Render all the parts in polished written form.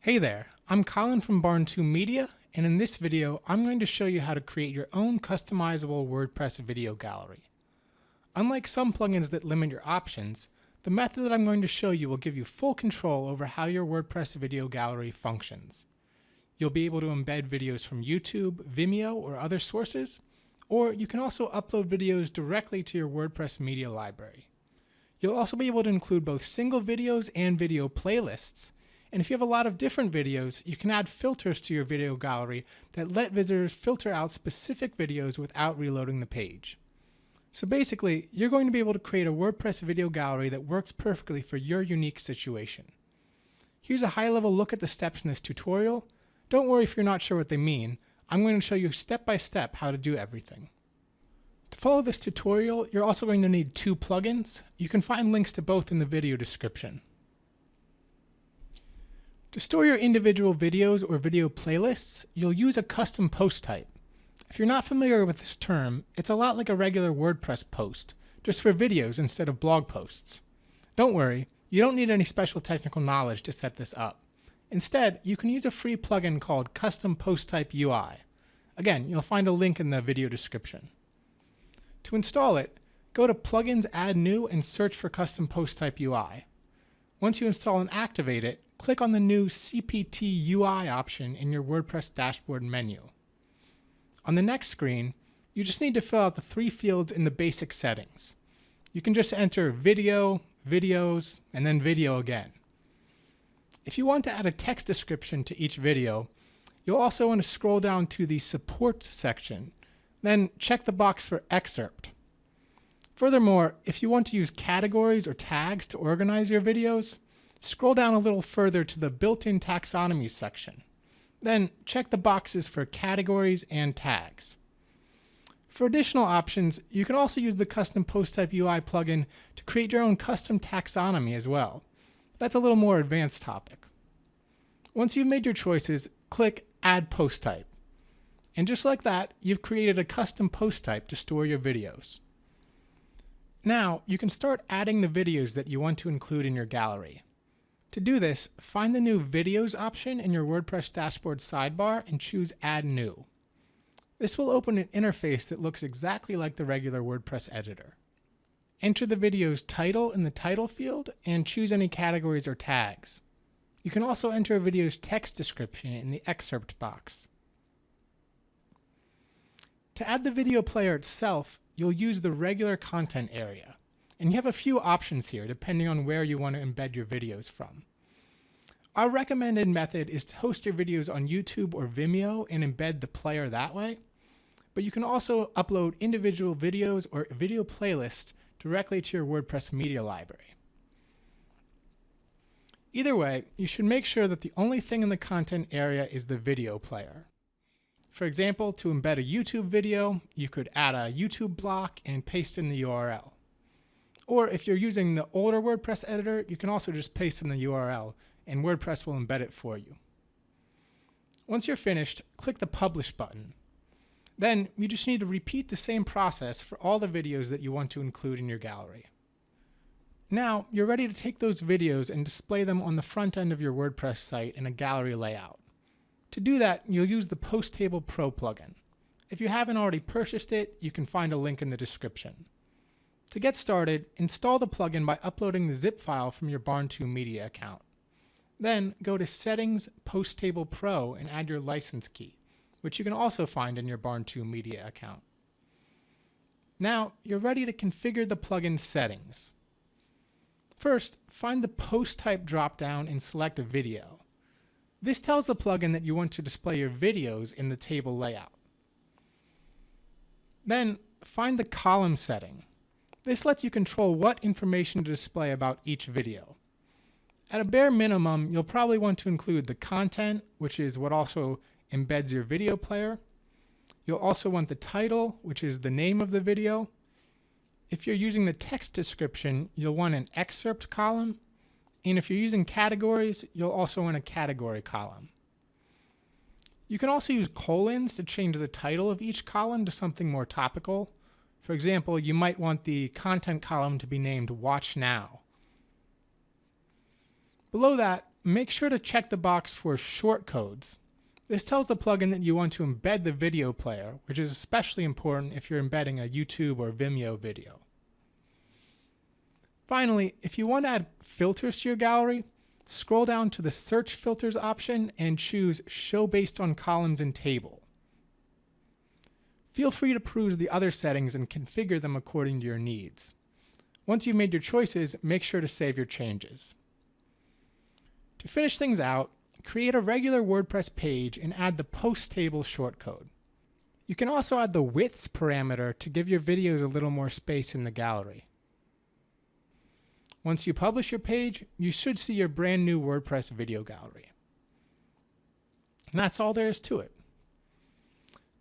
Hey there, I'm Colin from Barn2 Media, and in this video I'm going to show you how to create your own customizable WordPress video gallery. Unlike some plugins that limit your options, the method that I'm going to show you will give you full control over how your WordPress video gallery functions. You'll be able to embed videos from YouTube, Vimeo, or other sources, or you can also upload videos directly to your WordPress media library. You'll also be able to include both single videos and video playlists. And if you have a lot of different videos, you can add filters to your video gallery that let visitors filter out specific videos without reloading the page. So basically, you're going to be able to create a WordPress video gallery that works perfectly for your unique situation. Here's a high-level look at the steps in this tutorial. Don't worry if you're not sure what they mean. I'm going to show you step by step how to do everything. To follow this tutorial, you're also going to need two plugins. You can find links to both in the video description. To store your individual videos or video playlists, you'll use a custom post type. If you're not familiar with this term, it's a lot like a regular WordPress post, just for videos instead of blog posts. Don't worry, you don't need any special technical knowledge to set this up. Instead, you can use a free plugin called Custom Post Type UI. Again, you'll find a link in the video description. To install it, go to Plugins, Add New, and search for Custom Post Type UI. Once you install and activate it, click on the new CPT UI option in your WordPress dashboard menu. On the next screen, you just need to fill out the three fields in the basic settings. You can just enter video, videos, and then video again. If you want to add a text description to each video, you'll also want to scroll down to the Support section, then check the box for Excerpt. Furthermore, if you want to use categories or tags to organize your videos, scroll down a little further to the Built-in Taxonomy section. Then check the boxes for categories and tags. For additional options, you can also use the Custom Post Type UI plugin to create your own custom taxonomy as well. That's a little more advanced topic. Once you've made your choices, click Add Post Type. And just like that, you've created a custom post type to store your videos. Now, you can start adding the videos that you want to include in your gallery. To do this, find the new Videos option in your WordPress dashboard sidebar and choose Add New. This will open an interface that looks exactly like the regular WordPress editor. Enter the video's title in the title field and choose any categories or tags. You can also enter a video's text description in the Excerpt box. To add the video player itself, you'll use the regular content area. And you have a few options here depending on where you want to embed your videos from. Our recommended method is to host your videos on YouTube or Vimeo and embed the player that way. But you can also upload individual videos or video playlists directly to your WordPress media library. Either way, you should make sure that the only thing in the content area is the video player. For example, to embed a YouTube video, you could add a YouTube block and paste in the URL. Or if you're using the older WordPress editor, you can also just paste in the URL and WordPress will embed it for you. Once you're finished, click the Publish button. Then you just need to repeat the same process for all the videos that you want to include in your gallery. Now, you're ready to take those videos and display them on the front end of your WordPress site in a gallery layout. To do that, you'll use the Post Table Pro plugin. If you haven't already purchased it, you can find a link in the description. To get started, install the plugin by uploading the zip file from your Barn2 Media account. Then go to Settings, Post Table Pro and add your license key, which you can also find in your Barn2 Media account. Now, you're ready to configure the plugin's settings. First, find the Post Type dropdown and select a video. This tells the plugin that you want to display your videos in the table layout. Then, find the column setting. This lets you control what information to display about each video. At a bare minimum, you'll probably want to include the content, which is what also embeds your video player. You'll also want the title, which is the name of the video. If you're using the text description, you'll want an excerpt column. And if you're using categories, you'll also want a category column. You can also use colons to change the title of each column to something more topical. For example, you might want the content column to be named Watch Now. Below that, make sure to check the box for shortcodes. This tells the plugin that you want to embed the video player, which is especially important if you're embedding a YouTube or Vimeo video. Finally, if you want to add filters to your gallery, scroll down to the Search Filters option and choose Show Based on Columns and Table. Feel free to peruse the other settings and configure them according to your needs. Once you've made your choices, make sure to save your changes. To finish things out, create a regular WordPress page and add the Post Table shortcode. You can also add the widths parameter to give your videos a little more space in the gallery. Once you publish your page, you should see your brand new WordPress video gallery. And that's all there is to it.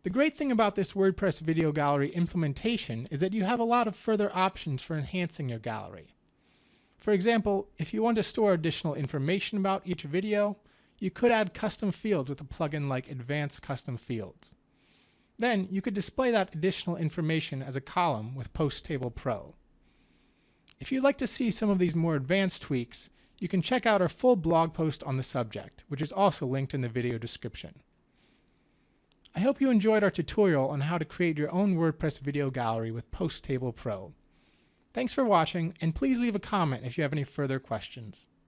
The great thing about this WordPress video gallery implementation is that you have a lot of further options for enhancing your gallery. For example, if you want to store additional information about each video, you could add custom fields with a plugin like Advanced Custom Fields. Then you could display that additional information as a column with Post Table Pro. If you'd like to see some of these more advanced tweaks, you can check out our full blog post on the subject, which is also linked in the video description. I hope you enjoyed our tutorial on how to create your own WordPress video gallery with Post Table Pro. Thanks for watching, and please leave a comment if you have any further questions.